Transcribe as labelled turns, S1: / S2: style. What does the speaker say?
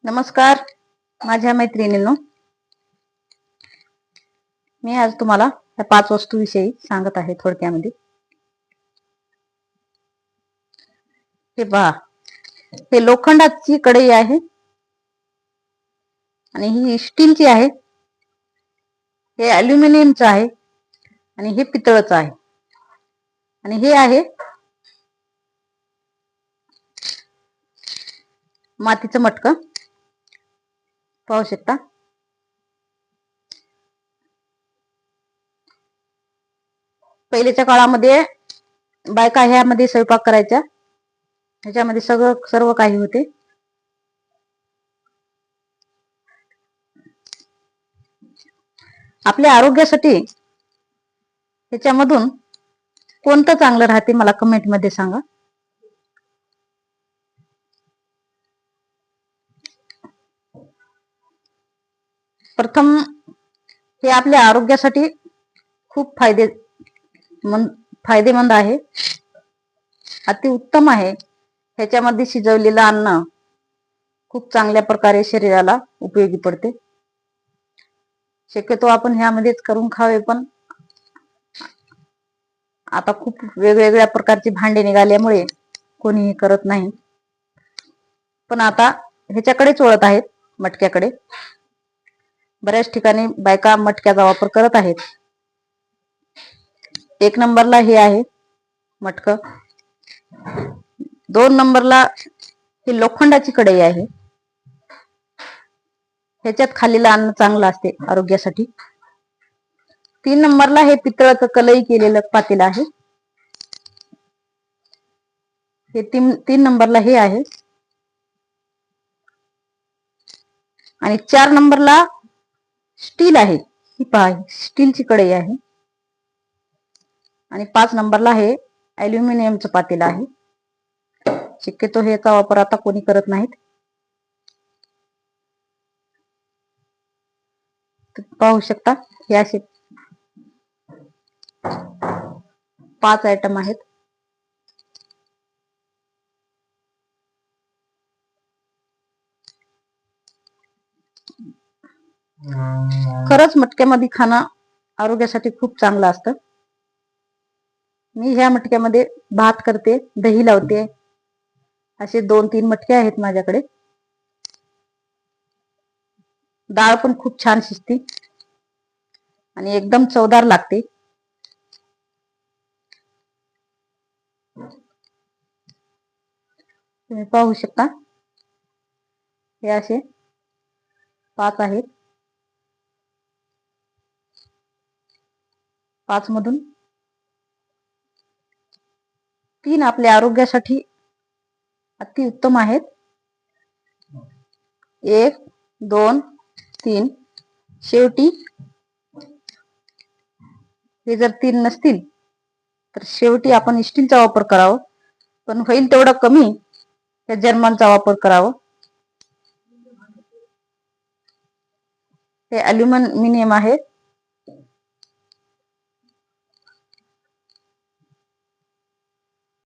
S1: नमस्कार माझ्या मैत्रिणींनो, मी आज तुम्हाला या 5 वस्तूविषयी सांगत आहे थोडक्यामध्ये. हे पहा, हे लोखंडाची कढई आहे आणि ही स्टीलची आहे. हे ॲल्युमिनियमचं आहे आणि हे पितळचं आहे आणि हे आहे मातीचं मटकं. पाहू शकता. पहिलेच्या काळामध्ये बायका ह्यामध्ये स्वयंपाक करायच्या. ह्याच्यामध्ये सर्व काही होते. आपल्या आरोग्यासाठी ह्याच्यामधून कोणतं चांगलं राहते मला कमेंट मध्ये सांगा. प्रथम, हे आपल्या आरोग्यासाठी खूप फायदेमंद आहे, अति उत्तम आहे. ह्याच्यामध्ये शिजवलेलं अन्न खूप चांगल्या प्रकारे शरीराला उपयोगी पडते. शक्यतो आपण ह्यामध्येच करून खावे, पण आता खूप वेगवेगळ्या प्रकारचे भांडे निघाल्यामुळे कोणीही करत नाही. पण आता ह्याच्याकडेच वळत आहेत, मटक्याकडे. बऱ्याच ठिकाणी बायका मटक्याचा वापर करत आहेत. 1 नंबरला हे आहे मटकं. 2 नंबरला ही लोखंडाची कढई आहे. ह्याच्यात खाल्लेलं अन्न चांगलं असते आरोग्यासाठी. 3 नंबरला हे पितळाचं कलई केलेलं पातेलं आहे. हे 3 नंबरला हे आहे. आणि 4 नंबरला स्टील आहे. ही पहा, स्टीलची कढई आहे. आणि 5 नंबरला हे ॲल्युमिनियमचं पातेलं आहे. शक्यतो ह्याचा वापर आता कोणी करत नाहीत. पाहू शकता, हे असे 5 आयटम आहेत. खरंच मटक्यामध्ये खाणं आरोग्यासाठी खूप चांगलं असतं. मी ह्या मटक्यामध्ये भात करते, दही लावते. असे 2-3 मटके आहेत माझ्याकडे. डाळ पण खूप छान शिजते आणि एकदम चवदार लागते. तुम्ही पाहू शकता, हे असे 5 आहेत. 5 मधून 3 आपल्या आरोग्यासाठी अति उत्तम आहेत. 1, 2, 3. शेवटी हे जर 3 नसतील तर शेवटी आपण स्टीलचा वापर करावा, पण होईल तेवढं कमी त्या जर्मनचा वापर करावा. हे ॲल्युमिनियम आहे.